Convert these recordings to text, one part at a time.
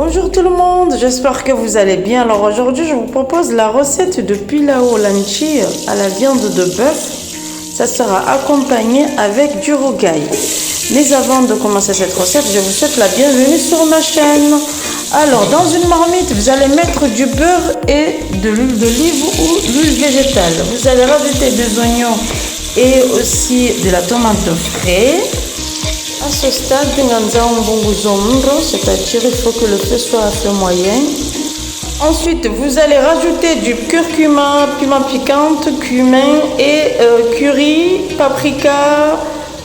Bonjour tout le monde, j'espère que vous allez bien. Alors aujourd'hui, je vous propose la recette de pilau lentilles à la viande de bœuf. Ça sera accompagné avec du rogaille. Mais avant de commencer cette recette, je vous souhaite la bienvenue sur ma chaîne. Alors, dans une marmite, vous allez mettre du beurre et de l'huile d'olive ou l'huile végétale. Vous allez rajouter des oignons et aussi de la tomate fraîche. À ce stade, c'est-à-dire il faut que le feu soit à feu moyen. Ensuite, vous allez rajouter du curcuma, piment piquante, cumin et curry, paprika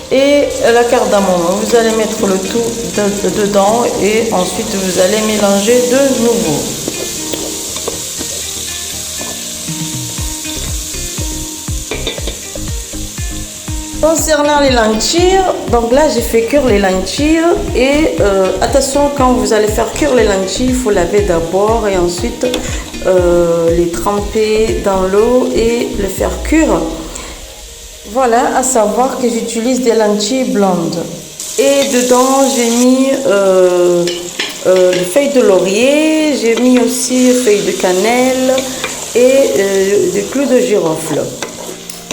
et la cardamome. Vous allez mettre le tout dedans et ensuite vous allez mélanger de nouveau. Concernant les lentilles, donc là j'ai fait cuire les lentilles et attention, quand vous allez faire cuire les lentilles, il faut laver d'abord et ensuite les tremper dans l'eau et les faire cuire. Voilà, à savoir que j'utilise des lentilles blondes. Et dedans j'ai mis des feuilles de laurier, j'ai mis aussi feuilles de cannelle et des clous de girofle.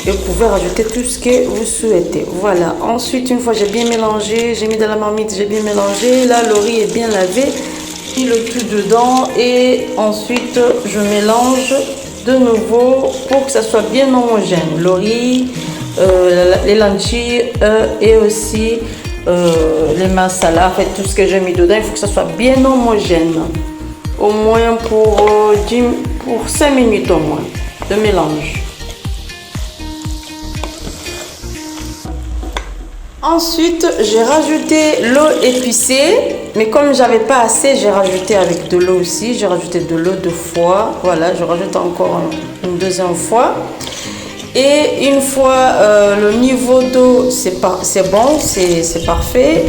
Et vous pouvez rajouter tout ce que vous souhaitez. Voilà. Ensuite, une fois j'ai bien mélangé, j'ai mis dans la marmite, j'ai bien mélangé. Là, le riz est bien lavé. J'ai mis le tout dedans et ensuite je mélange de nouveau pour que ça soit bien homogène. Le riz, les lentilles et aussi les masala, en fait tout ce que j'ai mis dedans, il faut que ça soit bien homogène. Au moins pour 5 minutes au moins de mélange. Ensuite, j'ai rajouté l'eau épicée, mais comme j'avais pas assez, j'ai rajouté avec de l'eau aussi. J'ai rajouté de l'eau 2 fois. Voilà, je rajoute encore une deuxième fois. Et une fois le niveau d'eau, c'est bon, c'est parfait.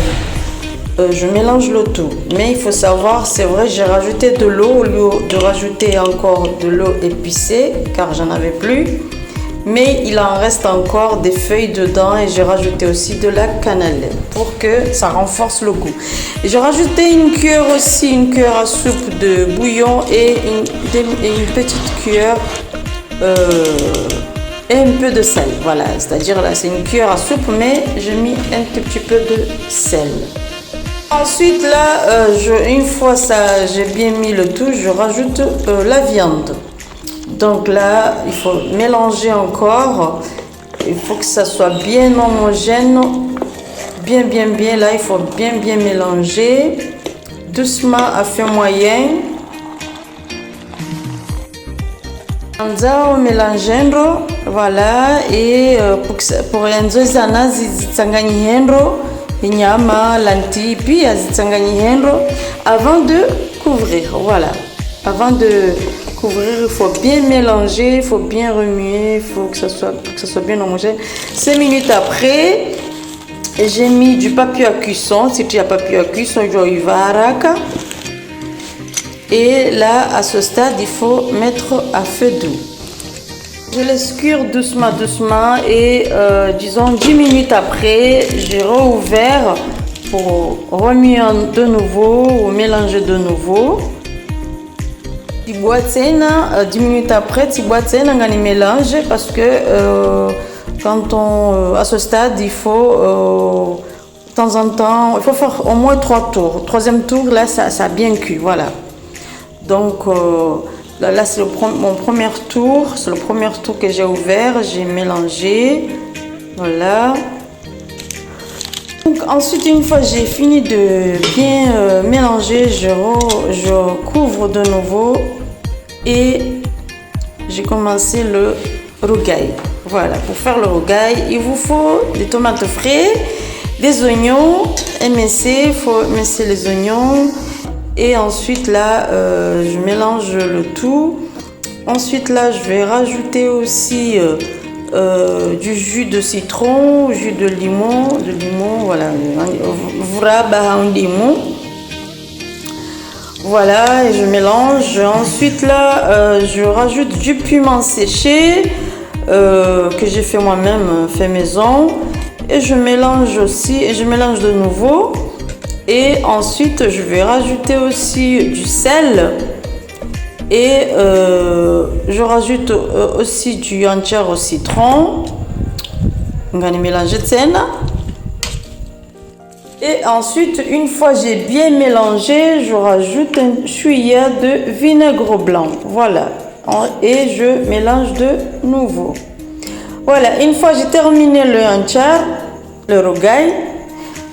Je mélange le tout. Mais il faut savoir, c'est vrai, j'ai rajouté de l'eau au lieu de rajouter encore de l'eau épicée, car j'en avais plus. Mais il en reste encore des feuilles dedans et j'ai rajouté aussi de la cannelle pour que ça renforce le goût. J'ai rajouté une cuillère aussi, une cuillère à soupe de bouillon et une petite cuillère et un peu de sel. Voilà, c'est-à-dire là c'est une cuillère à soupe mais j'ai mis un tout petit peu de sel. Ensuite là, une fois ça j'ai bien mis le tout, je rajoute la viande. Donc là, il faut mélanger encore. Il faut que ça soit bien homogène. Bien. Là, il faut bien mélanger. Doucement à feu moyen. Anza melangendo. Voilà. Et pour enzoizana zitsanganyihendo. Inyama, lentilles, puis zitsanganyihendo. Avant de couvrir. Voilà. Avant de couvrir, il faut bien mélanger, il faut bien remuer, il faut que ça soit bien homogène. 5 minutes après, j'ai mis du papier à cuisson. Si tu as papier à cuisson, je vais araka. Et là, à ce stade, il faut mettre à feu doux. Je laisse cuire doucement et disons 10 minutes après, j'ai rouvert pour remuer de nouveau ou mélanger de nouveau. 10 minutes après, tu mélange parce que à ce stade, il faut de temps en temps, il faut faire au moins 3 tours. Troisième tour, là, ça a bien cuit, voilà. Donc là, c'est mon premier tour, c'est le premier tour que j'ai ouvert, j'ai mélangé, voilà. Donc, ensuite, une fois j'ai fini de bien mélanger, je couvre de nouveau et j'ai commencé le rogaille. Voilà, pour faire le rogaille, il vous faut des tomates fraîches, des oignons émincés, il faut émincer les oignons et ensuite là, je mélange le tout. Ensuite là, je vais rajouter aussi du jus de citron, jus de limon, voilà, voilà, et je mélange. Ensuite là, je rajoute du piment séché que j'ai fait moi-même, fait maison, et je mélange aussi, et je mélange de nouveau. Et ensuite, je vais rajouter aussi du sel. Et je rajoute aussi du entier au citron. On va mélanger de scène. Et ensuite, une fois j'ai bien mélangé, je rajoute un cuillère de vinaigre blanc. Voilà. Et je mélange de nouveau. Voilà, une fois j'ai terminé le entier, le rogaille,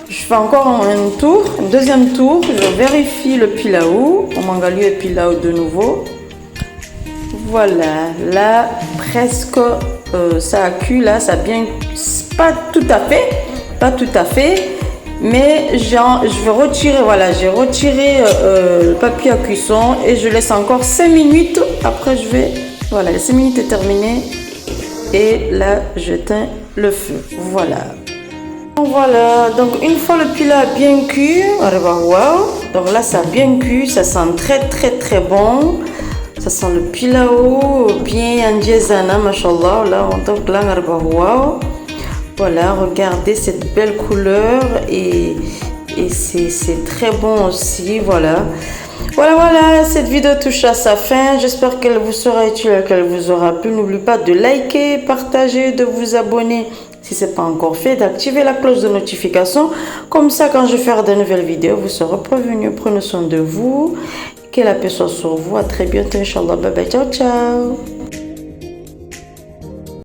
je fais encore un tour, un deuxième tour, je vérifie le pilau, on mangalio et pilau de nouveau. Voilà, là presque ça a cuit, là ça a bien, pas tout à fait, mais je vais retirer, voilà, j'ai retiré le papier à cuisson et je laisse encore 5 minutes, après je vais, voilà, les 5 minutes est terminé et là j'éteins le feu, voilà. Voilà, donc une fois le pilau a bien cuit, donc là ça a bien cuit, ça sent très bon. Ça sent le pilau bien indiésana, machallah. Là, donc là, voilà, regardez cette belle couleur et c'est très bon aussi, voilà. Voilà, cette vidéo touche à sa fin. J'espère qu'elle vous sera utile, qu'elle vous aura plu. N'oubliez pas de liker, partager, de vous abonner si ce n'est pas encore fait, d'activer la cloche de notification. Comme ça, quand je ferai de nouvelles vidéos, vous serez prévenus. Prenez soin de vous. Que la paix soit sur vous. À très bientôt, Inch'Allah. Bye bye. Ciao, ciao.